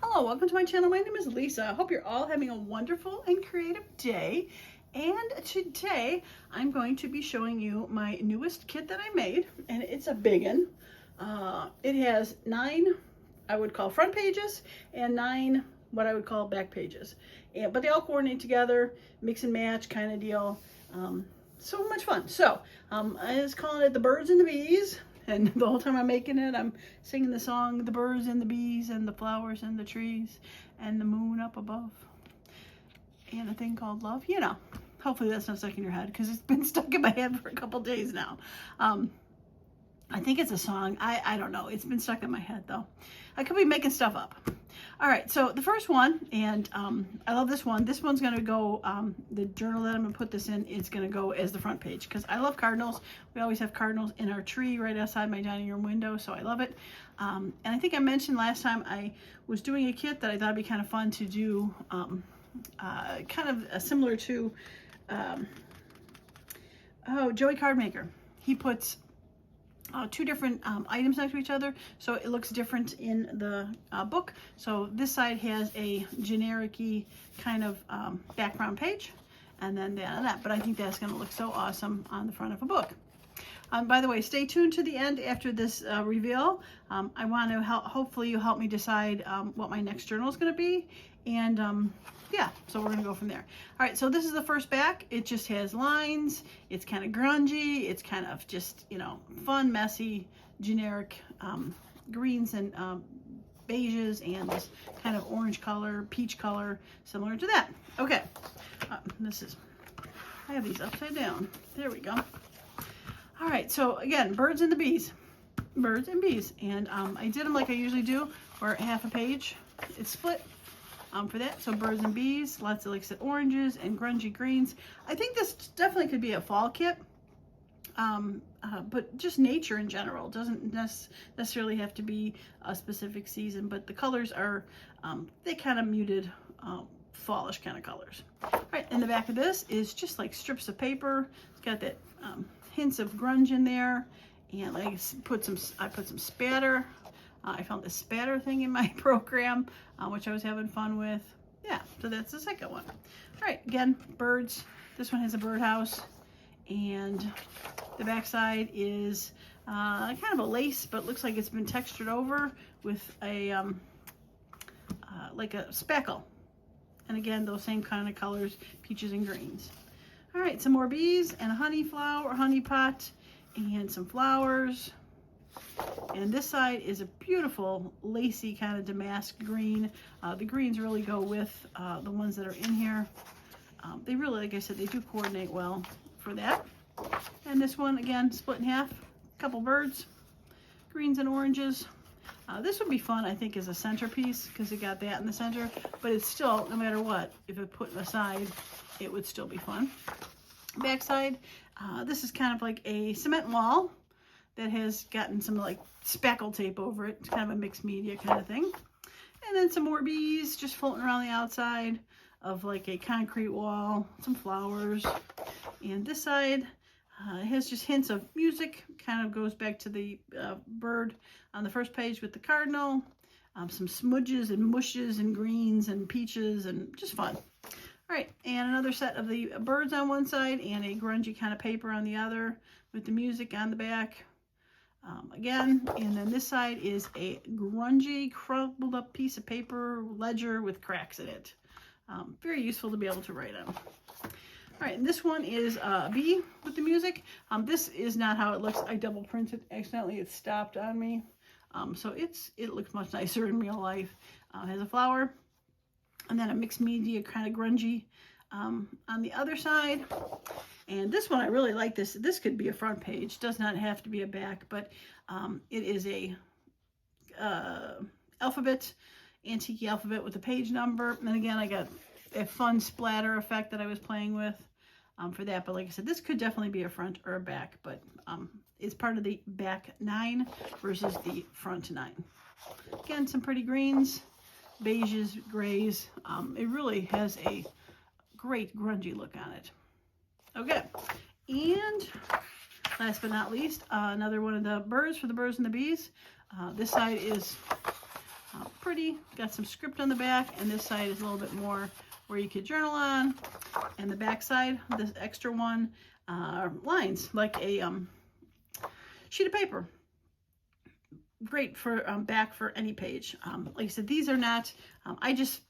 Hello, welcome to my channel. My name is Lisa. I hope you're all having a wonderful and creative day. And today I'm going to be showing you my newest kit that I made, and it's a big one. It has 9, I would call front pages, and 9 what I would call back pages. But they all coordinate together, mix and match kind of deal. So much fun. So I was calling it the birds and the bees. And the whole time I'm making it, I'm singing the song, the birds and the bees and the flowers and the trees and the moon up above and a thing called love. You know, hopefully that's not stuck in your head because it's been stuck in my head for a couple days now. I think it's a song. I don't know. It's been stuck in my head though. I could be making stuff up. All right, so the first one, and I love this one. This one's gonna go, the journal that I'm gonna put this in is gonna go as the front page because I love cardinals. We always have cardinals in our tree right outside my dining room window, so I love it. And I think I mentioned last time I was doing a kit that I thought would be kind of fun to do, kind of similar to, Joey Cardmaker. He puts 2 different items next to each other, so it looks different in the book. So this side has a generic-y kind of background page, and then that. But I think that's going to look so awesome on the front of a book. By the way, stay tuned to the end after this reveal. I want to hopefully you help me decide what my next journal is going to be, and yeah, so we're gonna go from there. All right, so this is the first back. It just has lines. It's kind of grungy. It's kind of just, you know, fun, messy, generic greens and beiges and this kind of orange color, peach color, similar to that. Okay, I have these upside down. There we go. All right, so again, birds and the bees. Birds and bees. And I did them like I usually do, for half a page. It's split. For that, so birds and bees, lots of, like I said, oranges and grungy greens. I think this definitely could be a fall kit, but just nature in general. Doesn't necessarily have to be a specific season, but the colors are, they kind of muted, fallish kind of colors. All right, and the back of this is just like strips of paper. It's got that hints of grunge in there, and I put some spatter. I found this spatter thing in my program, which I was having fun with. Yeah, so that's the second one. All right, again, birds. This one has a birdhouse, and the back side is kind of a lace, but looks like it's been textured over with a like a speckle. And again, those same kind of colors, peaches and greens. All right, some more bees and a honey pot, and some flowers. And this side is a beautiful lacy kind of damask green. The greens really go with the ones that are in here. They really, like I said, they do coordinate well for that. And this one, again, split in half. A couple birds, greens and oranges. This would be fun, I think, as a centerpiece because it got that in the center. But it's still, no matter what, if it put aside, it would still be fun. Backside, this is kind of like a cement wall that has gotten some like spackle tape over it. It's kind of a mixed media kind of thing. And then some more bees just floating around the outside of like a concrete wall, some flowers. And this side it has just hints of music, kind of goes back to the bird on the first page with the cardinal, some smudges and mushes and greens and peaches and just fun. All right, and another set of the birds on one side and a grungy kind of paper on the other with the music on the back. Again, and then this side is a grungy, crumpled up piece of paper ledger with cracks in it. Very useful to be able to write on. All right, and this one is a bee with the music. This is not how it looks. I double printed accidentally. It stopped on me. So it looks much nicer in real life. It has a flower, and then a mixed media kind of grungy on the other side. And this one, I really like this. This could be a front page. Does not have to be a back, but it is a alphabet, antique alphabet with a page number. And again, I got a fun splatter effect that I was playing with for that. But like I said, this could definitely be a front or a back, but it's part of the back 9 versus the front 9. Again, some pretty greens, beiges, grays. It really has a great grungy look on it. Okay, and last but not least, another one of the birds for the birds and the bees. This side is pretty. Got some script on the back, and this side is a little bit more where you could journal on. And the back side, this extra one, lines like a sheet of paper. Great for back for any page. Like I said, these are not, I just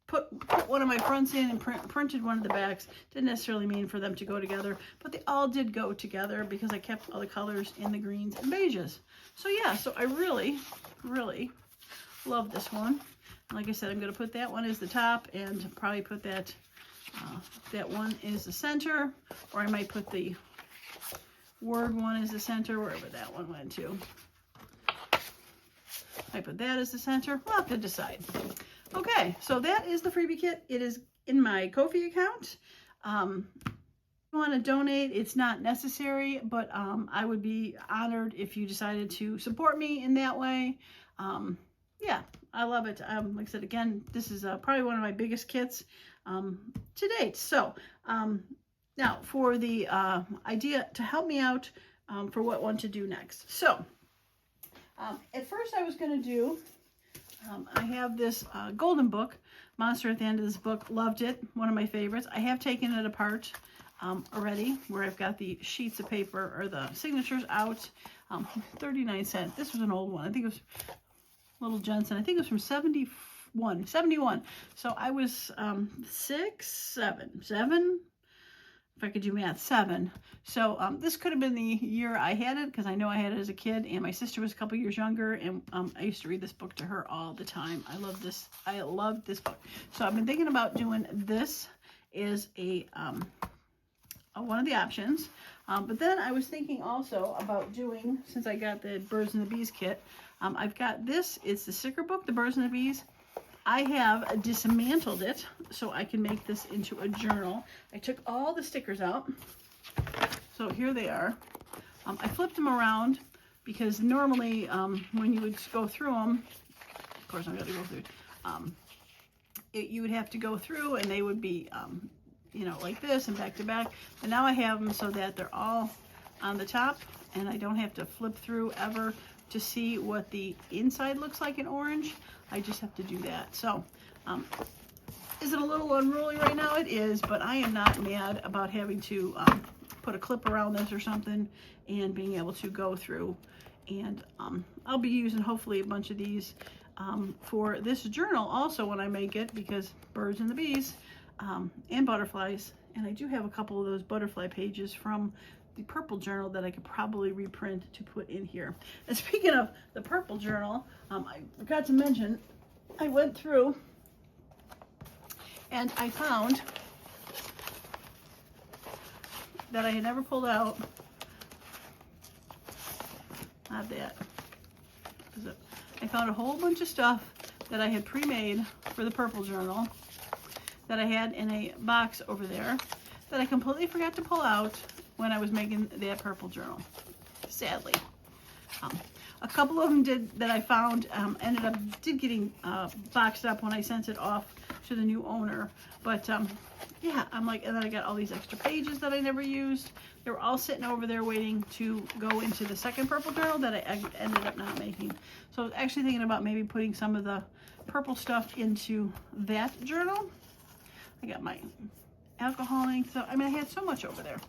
put one of my fronts in and printed one of the backs. Didn't necessarily mean for them to go together, but they all did go together because I kept all the colors in the greens and beiges. So yeah, so I really, really love this one. Like I said, I'm going to put that one as the top and probably put that that one is the center, or I might put the word one as the center, wherever that one went to. I put that as the center. We'll have to decide. Okay, so that is the freebie kit. It is in my Ko-fi account. If you want to donate, it's not necessary, but I would be honored if you decided to support me in that way. Yeah, I love it. Like I said, again, this is probably one of my biggest kits to date. So now for the idea to help me out for what one to do next. So at first I was going to do, I have this golden book, Monster at the End of this book. Loved it. One of my favorites. I have taken it apart already, where I've got the sheets of paper or the signatures out. 39 cents. This was an old one. I think it was Little Jensen. I think it was from 71. So I was 7, if I could do math, 7. So this could have been the year I had it, because I know I had it as a kid, and my sister was a couple years younger, and I used to read this book to her all the time. I love this. I love this book. So I've been thinking about doing this as a one of the options. But then I was thinking also about doing, since I got the Birds and the Bees kit, I've got this. It's the sticker book, the Birds and the Bees. I have dismantled it so I can make this into a journal. I took all the stickers out. So here they are. I flipped them around because normally when you would go through them, of course I'm going to go through, you would have to go through and they would be, you know, like this and back to back. But now I have them so that they're all on the top and I don't have to flip through ever to see what the inside looks like in orange. I just have to do that. So, is it a little unruly right now? It is, but I am not mad about having to put a clip around this or something and being able to go through. And I'll be using hopefully a bunch of these for this journal also when I make it, because birds and the bees and butterflies. And I do have a couple of those butterfly pages from the purple journal that I could probably reprint to put in here. And speaking of the purple journal, I forgot to mention, I went through and I found that I had never pulled out, not that, I found a whole bunch of stuff that I had pre-made for the purple journal that I had in a box over there that I completely forgot to pull out when I was making that purple journal, sadly. A couple of them that I found ended up getting boxed up when I sent it off to the new owner. But yeah, I'm like, and then I got all these extra pages that I never used. They were all sitting over there waiting to go into the second purple journal that I ended up not making. So I was actually thinking about maybe putting some of the purple stuff into that journal. I got my alcohol ink. So I mean, I had so much over there.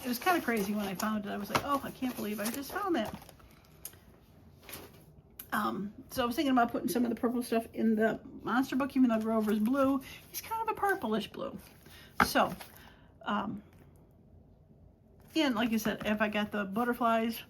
It was kind of crazy when I found it. I was like, oh, I can't believe I just found that. So I was thinking about putting some of the purple stuff in the monster book, even though Grover's blue. He's kind of a purplish blue. So, and like I said, if I got the butterflies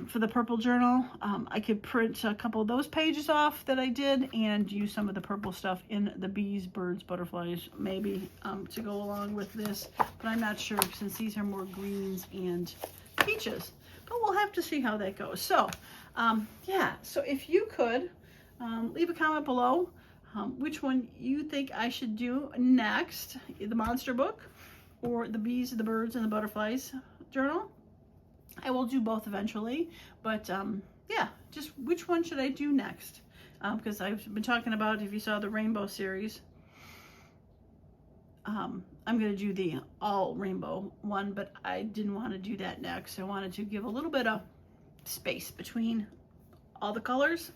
for the purple journal, I could print a couple of those pages off that I did and use some of the purple stuff in the bees, birds, butterflies, maybe to go along with this. But I'm not sure since these are more greens and peaches. But we'll have to see how that goes. So, yeah, so if you could leave a comment below which one you think I should do next, the monster book or the bees, the birds, and the butterflies journal. I will do both eventually, but yeah, just which one should I do next? Because I've been talking about, if you saw the rainbow series, I'm going to do the all rainbow one, but I didn't want to do that next. I wanted to give a little bit of space between all the colors.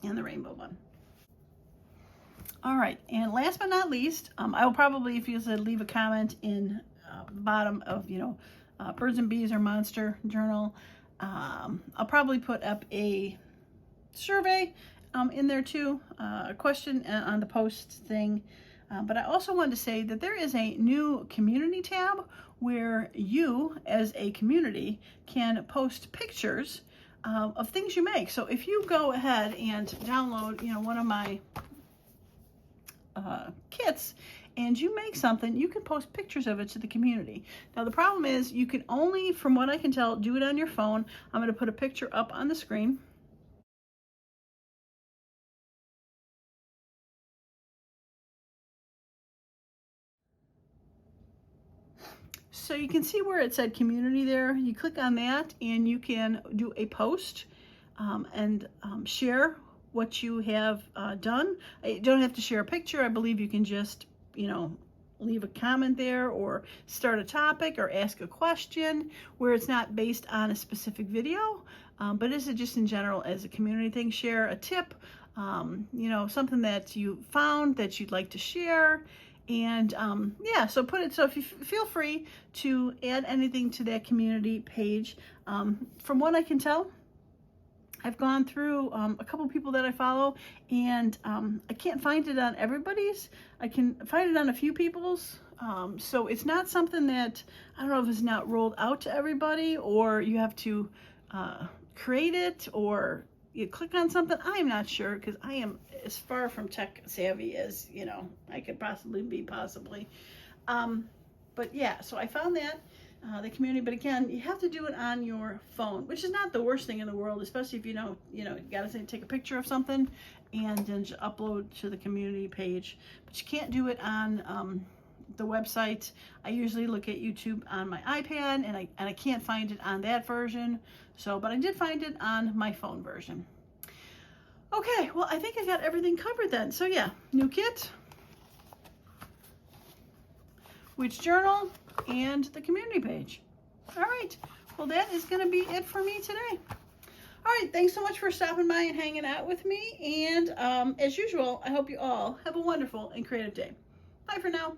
and the rainbow one. All right, and last but not least, I will probably, if you said, leave a comment in the bottom of, Birds and Bees or Monster Journal. I'll probably put up a survey in there too, a question on the post thing. But I also wanted to say that there is a new community tab where you, as a community, can post pictures of things you make. So if you go ahead and download, one of my kits and you make something, you can post pictures of it to the community. Now the problem is you can only, from what I can tell, do it on your phone. I'm going to put a picture up on the screen. So you can see where it said community there. You click on that and you can do a post and share what you have done. You don't have to share a picture. I believe you can just, leave a comment there or start a topic or ask a question where it's not based on a specific video, but is it just in general as a community thing. Share a tip, something that you found that you'd like to share. And yeah, so if you feel free to add anything to that community page. From what I can tell, I've gone through a couple people that I follow, and I can't find it on everybody's. I can find it on a few people's. So it's not something that, I don't know if it's not rolled out to everybody, or you have to create it, or you click on something. I'm not sure, because I am as far from tech savvy as, I could possibly be. But yeah, so I found that. The community, but again, you have to do it on your phone, which is not the worst thing in the world, especially if you gotta take a picture of something and then upload to the community page. But you can't do it on the website. I usually look at YouTube on my iPad, and I can't find it on that version. So, but I did find it on my phone version. Okay, well, I think I got everything covered then. So yeah, new kit, which journal, and the community page. All right, well, that is going to be it for me today. All right, thanks so much for stopping by and hanging out with me. And as usual, I hope you all have a wonderful and creative day. Bye for now.